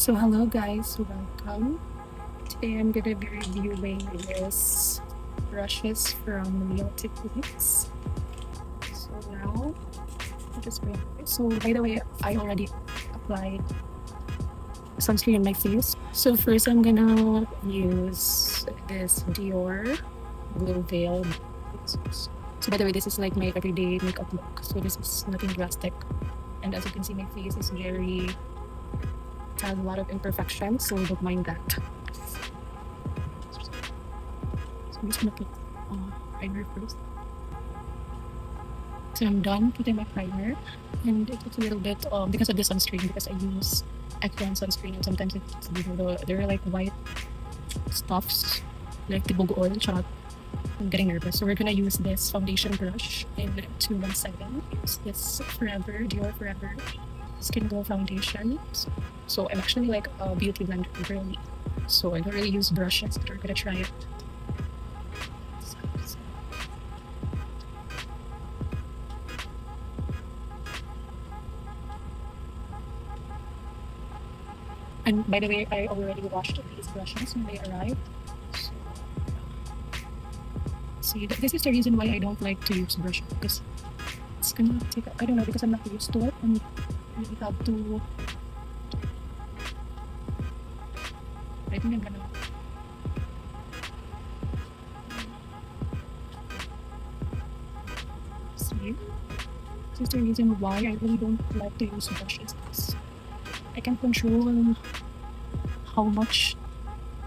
So hello guys, welcome. Today I'm gonna be reviewing this brushes from Real Techniques. So now, so by the way, I already applied sunscreen on my face. So first I'm gonna use this Dior Glow Veil. So by the way, this is like my everyday makeup look. So this is nothing drastic. And as you can see, my face is has a lot of imperfections, so don't mind that. So I'm just gonna put primer first. So I'm done putting my primer, and it looks a little bit because of the sunscreen, because I use Acne-prone sunscreen, and sometimes there are like white stuffs like the bug oil. Charot. I'm getting nervous. So we're gonna use this foundation brush in 217. Use this Dior Forever Skin Glow Foundation. So I'm actually like a beauty blender girly. So I don't really use brushes, but we're gonna try it. And by the way, I already washed these brushes when they arrived. So, see, this is the reason why I don't like to use brushes, because it's gonna take, I don't know, because I'm not used to it, and you have to, I think I'm gonna, see, this is the reason why I really don't like to use brushes, because I can control how much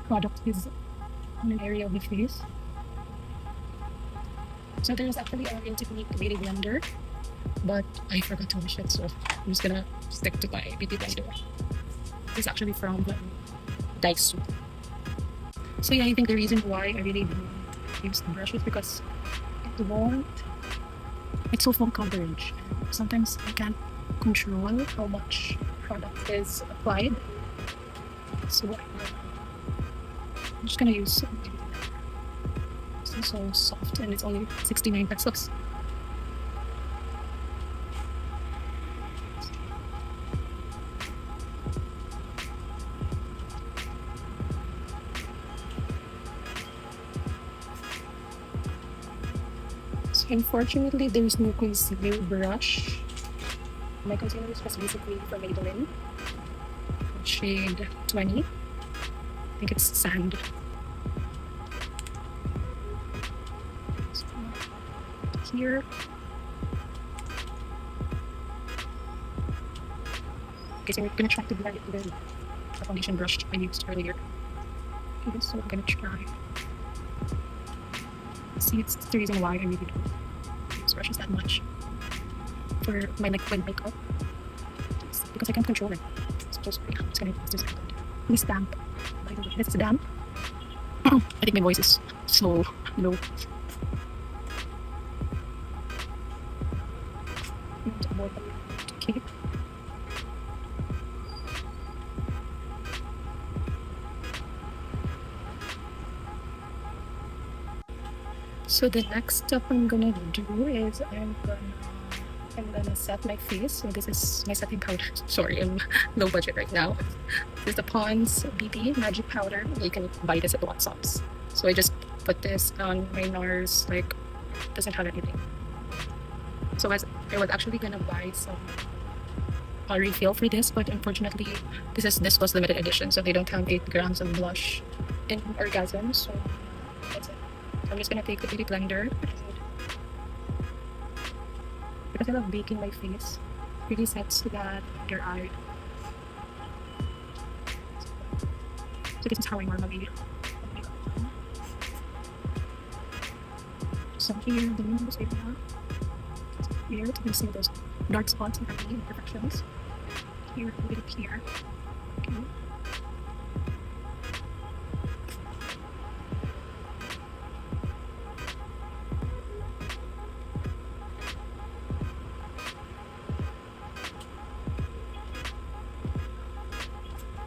product is on an area of the face. So there's actually a Real Technique beauty blender, but I forgot to wash it, so I'm just gonna stick to my beauty blender. It's actually from Daiso. So yeah, I think the reason why I really don't use the brush is because it's so full coverage. Sometimes I can't control how much product is applied. So I'm just gonna use this is so soft, and it's only 69 pesos. So unfortunately, there's no concealer brush. My concealer is just basically from Maybelline, shade 20. I think it's Sand. So here. Okay, so we're gonna try to blend it with the foundation brush I used earlier. Okay, so I'm gonna try. See, it's the reason why I really don't use brushes that much for my liquid makeup. It's because I can't control it. So I'm just gonna use this. This damp. By the way, this is damp. I think my voice is so low. Okay. So the next step I'm gonna do is I'm gonna set my face. So this is my setting powder. Sorry, I'm low budget right now. This is the Pond's BB Magic Powder. You can buy this at Watson's. So I just put this on my NARS, like doesn't have anything. So I was actually gonna buy some refill for this, but unfortunately this was limited edition, so they don't have 8 grams of blush in Orgasm. So that's it. I'm just gonna take the beauty blender, because I love baking my face. Really sets that under eye. So this is how I normally. So here, the windows area. Here, you can see those dark spots and the imperfections. Here, a bit here. Okay.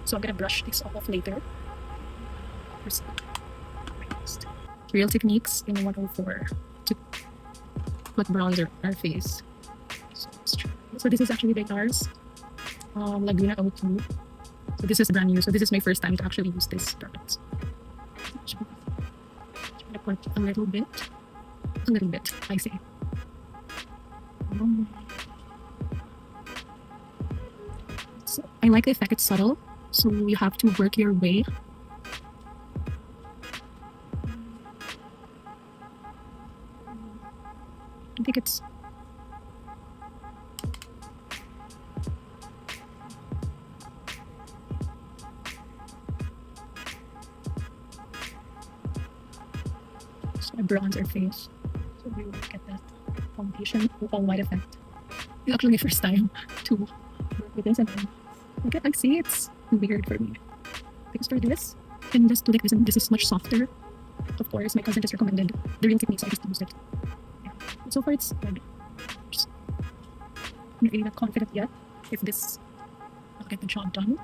So I'm gonna brush this off later. Real Techniques in 104 to put bronzer on our face. So this is actually by NARS Laguna O2. So So this is brand new. So this is my first time to actually use this product. I'm gonna put a little bit, I say. So I like the effect, it's subtle. So you have to work your way. I think it's so I bronze our face. So we will get that foundation all white effect. It's actually my first time to work with this, and I see it's weird for me. Because for this, I can just do like this, and this is much softer. Of course, my cousin just recommended the ring technique, so I just used it. Yeah. So far, it's good. I'm not really not confident yet if this will get the job done.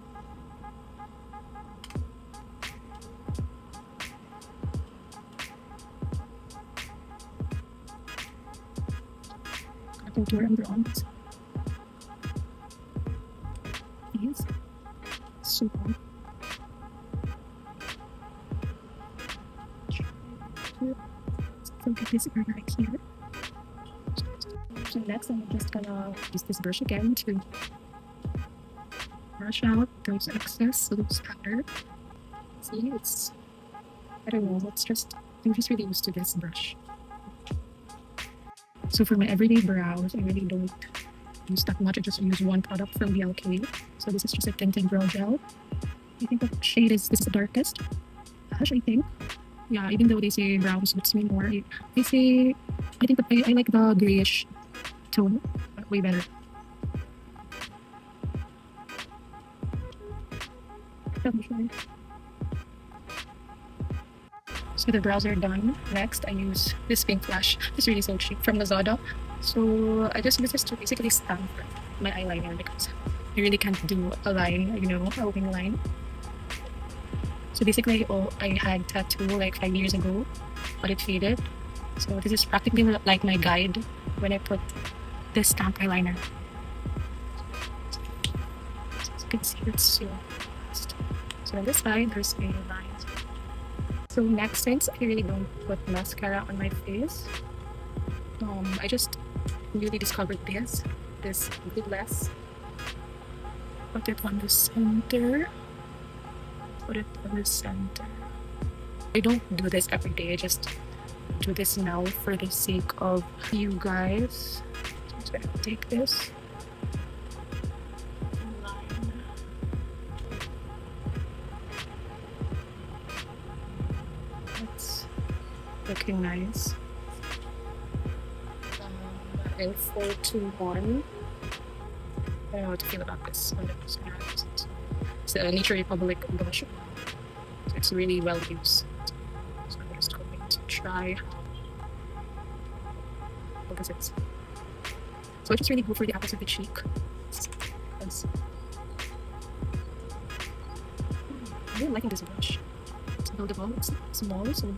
Gonna contour and bronze. These. Super. So get this area right here. So next, I'm just gonna use this brush again to brush out those excess loose powder. See, it's, I don't know, it's just, I'm just really used to this brush. So for my everyday brows, I really don't use that much. I just use one product from BLK. So this is just a tinted brow gel. I think the shade is, this is the darkest. Ash, I think. Yeah, even though they say brown suits me more, I think I like the grayish tone, but way better. So the brows are done. Next, I use this pink flash. It's really so cheap from Lazada. So I just use this to basically stamp my eyeliner because I really can't do a line, you know, a wing line. So basically, I had tattoo like 5 years ago, but it faded. So this is practically like my guide when I put this stamp eyeliner. So as you can see, it's so fast. So on this side, there's a line. So next, since I really don't put mascara on my face, I just really discovered this glueless. Put it on the center. Put it on the center. I don't do this every day. I just do this now for the sake of you guys. So I'm just gonna take this line. That's looking nice. And 421. I don't know how to feel about this. It's the Nature Republic blush. So it's really well used. So I'm just going to try. Because it's. So I just really go for the apples of the cheek. Because I'm really liking this brush. It's buildable, it's small, so you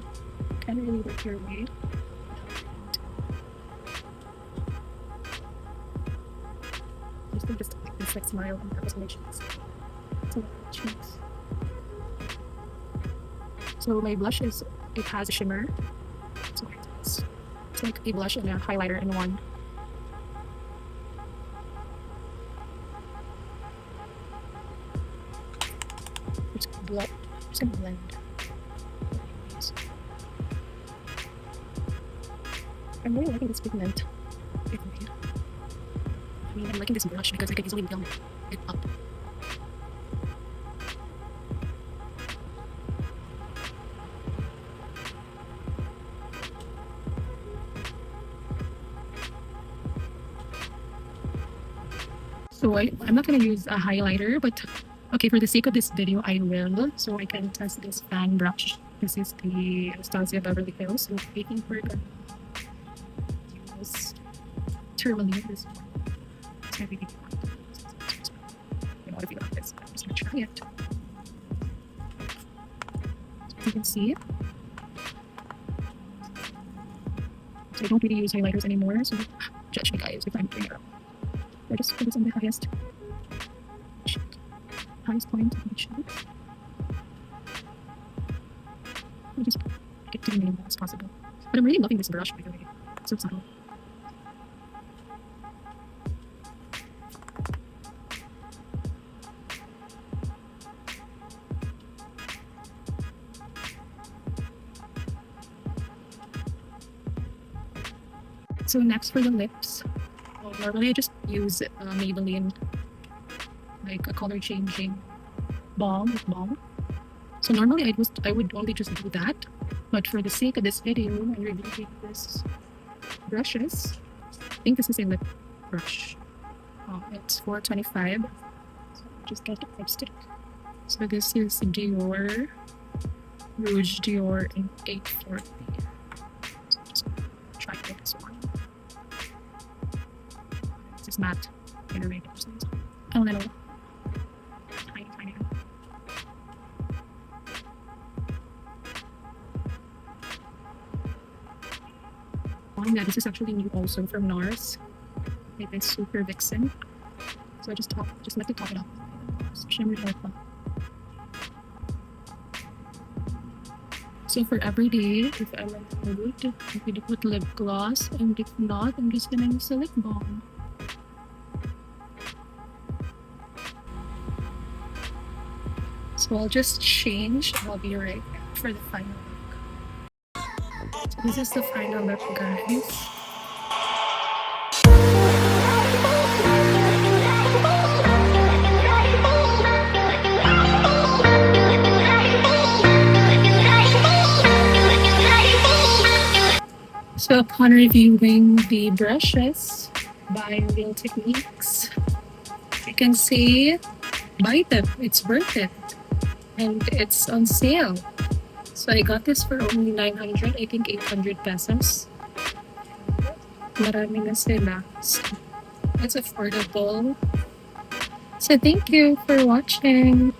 can't really work your way. I just think this like smile on the apples of my cheeks. Cheeks. So my blush is, it has a shimmer. So it's like a blush and a highlighter in one. It's gonna blend. I'm really liking this pigment. I mean, I'm liking this brush because I can easily build it up. So I'm not going to use a highlighter, but okay, for the sake of this video, I will. So I can test this fan brush. This is the Anastasia Beverly Hills. So baking for the use tourmaline. This one. So I really want to feel like this. I'm just going to try it. So you can see. So I don't really use highlighters anymore. So judge me, guys, if I'm doing it wrong. I just put this on the highest highest point of my chin. I just get to the minimum as possible. But I'm really loving this brush, by the way. It's so subtle. So next for the lips, normally I just use Maybelline, like a color changing balm. So normally I would only just do that, but for the sake of this video, I'm reviewing this brushes. I think this is a lip brush. It's $4.25. So just get the lipstick. So this is Dior Rouge Dior in 840. So just try this one. This is matte. A little tiny. Yeah, this is actually new also from NARS. It is Super Vixen. So I just like to top it up. Shimmer purple. So for everyday, if I'm in the mood, I'm going to put lip gloss, and if not, I'm just gonna use a lip balm. So I'll just change and I'll be right back for the final look. So this is the final look, guys. So upon reviewing the brushes by Real Techniques, you can see, buy them, it's worth it. And it's on sale. So I got this for only 900, I think 800 pesos. Marami na sila. So it's affordable. So thank you for watching.